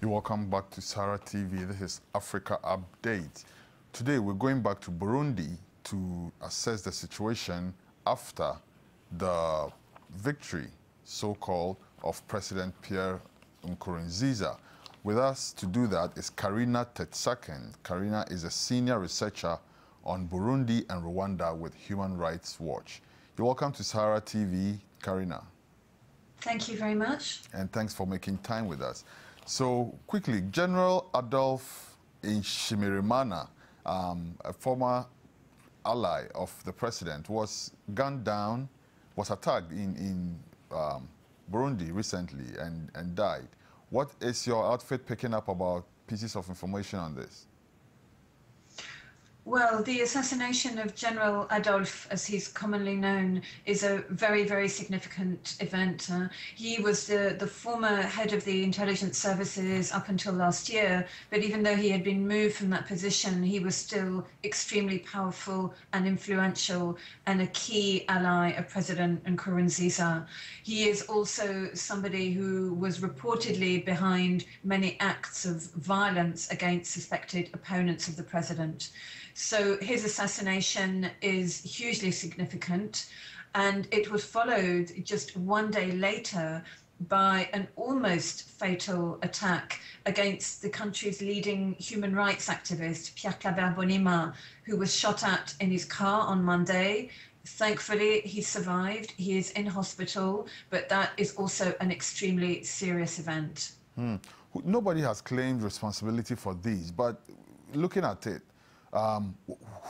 You're welcome back to SaharaTV. This is Africa Update. Today we're going back to Burundi to assess the situation after the victory, so-called, of President Pierre Nkurunziza. With us to do that is Carina Tertsakian. Carina is a senior researcher on Burundi and Rwanda with Human Rights Watch. You're welcome to SaharaTV, Carina. Thank you very much. And thanks for making time with us. So quickly, General Adolphe Nshimirimana, a former ally of the president, was gunned down, was attacked in Burundi recently and died. What is your outfit picking up about pieces of information on this? Well, the assassination of General Adolphe, as he's commonly known, is a very, very significant event. He was the former head of the intelligence services up until last year, but even though he had been moved from that position, he was still extremely powerful and influential and a key ally of President Nkurunziza. He is also somebody who was reportedly behind many acts of violence against suspected opponents of the president. So his assassination is hugely significant, and it was followed just one day later by an almost fatal attack against the country's leading human rights activist, Pierre, who was shot at in his car on Monday. Thankfully, he survived. He is in hospital, but that is also an extremely serious event. Nobody has claimed responsibility for these, but looking at it,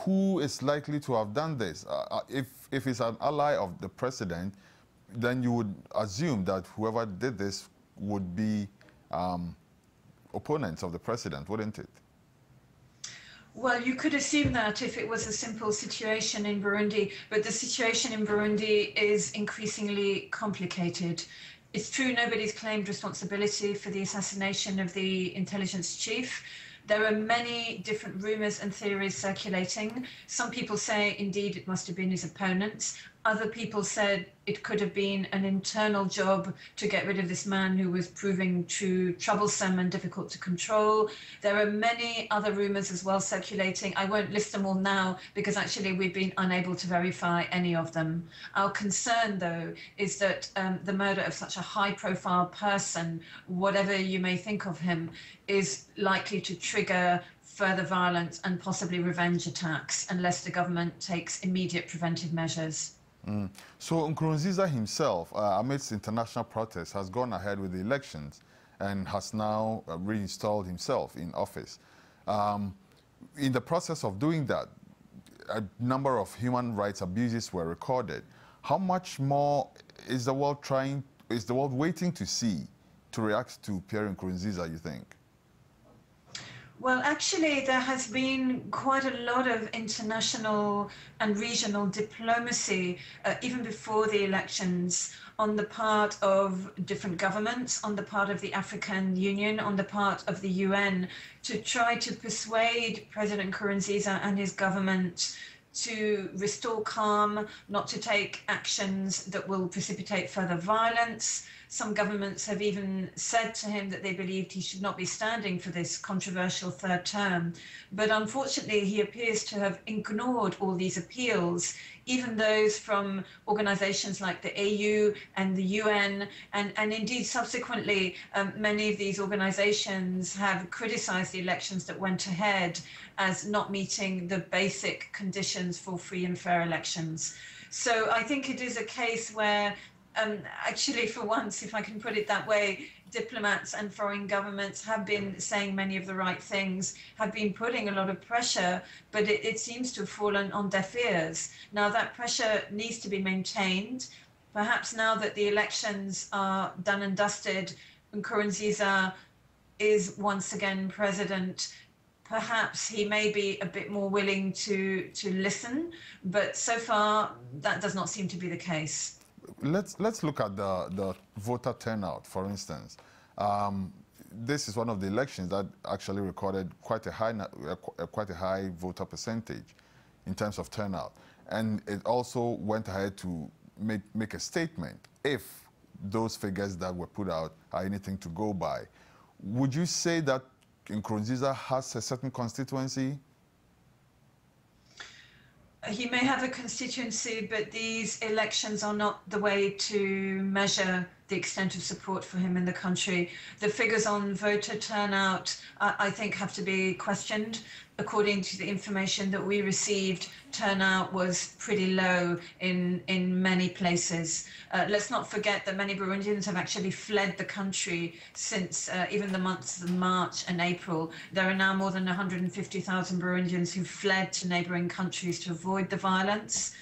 who is likely to have done this? If it's an ally of the president, then you would assume that whoever did this would be opponents of the president, wouldn't it? Well, you could assume that if it was a simple situation in Burundi, but the situation in Burundi is increasingly complicated. It's true nobody's claimed responsibility for the assassination of the intelligence chief. There are many different rumors and theories circulating. Some people say, indeed, it must have been his opponents. Other people said it could have been an internal job to get rid of this man who was proving too troublesome and difficult to control. There are many other rumors as well circulating. I won't list them all now because actually we've been unable to verify any of them. Our concern, though, is that the murder of such a high-profile person, whatever you may think of him, is likely to trigger further violence and possibly revenge attacks unless the government takes immediate preventive measures. So Nkurunziza himself, amidst international protests, has gone ahead with the elections and has now reinstalled himself in office. In the process of doing that, a number of human rights abuses were recorded. How much more is the world waiting to see to react to Pierre Nkurunziza, you think? Well, actually, there has been quite a lot of international and regional diplomacy, even before the elections, on the part of different governments, on the part of the African Union, on the part of the UN, to try to persuade President Nkurunziza and his government to restore calm, not to take actions that will precipitate further violence. Some governments have even said to him that they believed he should not be standing for this controversial third term. But unfortunately, he appears to have ignored all these appeals, even those from organizations like the AU and the UN, and indeed subsequently, many of these organizations have criticized the elections that went ahead as not meeting the basic conditions for free and fair elections. So I think it is a case where actually, for once, if I can put it that way, diplomats and foreign governments have been saying many of the right things, have been putting a lot of pressure, but it seems to have fallen on deaf ears. Now, that pressure needs to be maintained. Perhaps now that the elections are done and dusted, Nkurunziza is once again president. Perhaps he may be a bit more willing to listen, but so far that does not seem to be the case. Let's look at the voter turnout, for instance. This is one of the elections that actually recorded quite a high voter percentage in terms of turnout, and it also went ahead to make a statement if those figures that were put out are anything to go by. Would you say that Nkurunziza has a certain constituency? He may have a constituency, but these elections are not the way to measure the extent of support for him in the country. The figures on voter turnout, I think, have to be questioned. According to the information that we received, turnout was pretty low in many places. Let's not forget that many Burundians have actually fled the country since even the months of March and April. There are now more than 150,000 Burundians who fled to neighboring countries to avoid the violence.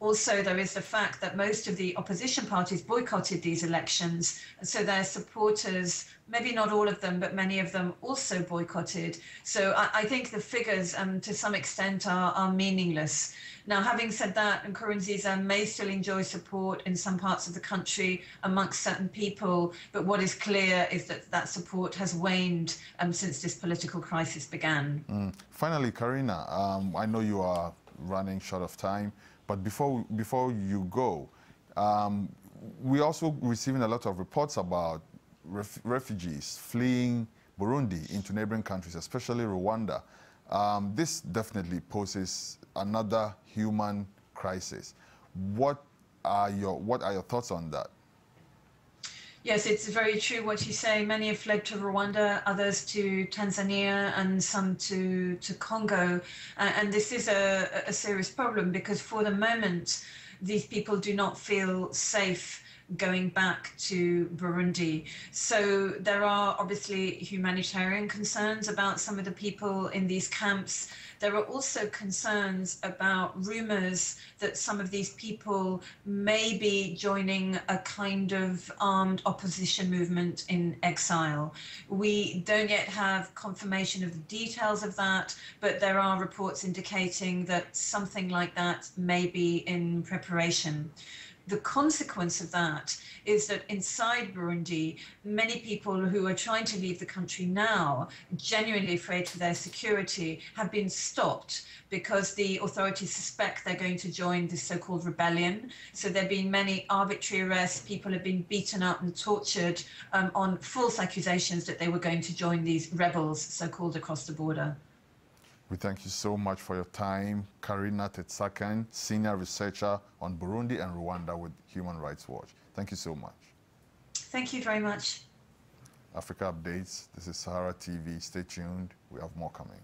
Also, there is the fact that most of the opposition parties boycotted these elections, so their supporters, maybe not all of them, but many of them also boycotted. So I think the figures, to some extent, are meaningless. Now, having said that, Nkurunziza may still enjoy support in some parts of the country amongst certain people, but what is clear is that that support has waned since this political crisis began. Finally, Carina, I know you are running short of time. But before you go, we're also receiving a lot of reports about refugees fleeing Burundi into neighboring countries, especially Rwanda. This definitely poses another human crisis. What are your thoughts on that? Yes, it's very true what you say. Many have fled to Rwanda, others to Tanzania, and some to Congo. And this is a serious problem because for the moment, these people do not feel safe going back to Burundi. So there are obviously humanitarian concerns about some of the people in these camps. There are also concerns about rumors that some of these people may be joining a kind of armed opposition movement in exile. We don't yet have confirmation of the details of that, but there are reports indicating that something like that may be in preparation. The consequence of that is that inside Burundi, many people who are trying to leave the country now, genuinely afraid for their security, have been stopped because the authorities suspect they're going to join this so-called rebellion. So there have been many arbitrary arrests. People have been beaten up and tortured on false accusations that they were going to join these rebels, so-called across the border. We thank you so much for your time. Carina Tertsakian, Senior Researcher on Burundi and Rwanda with Human Rights Watch. Thank you so much. Thank you very much. Africa Updates. This is SaharaTV. Stay tuned. We have more coming.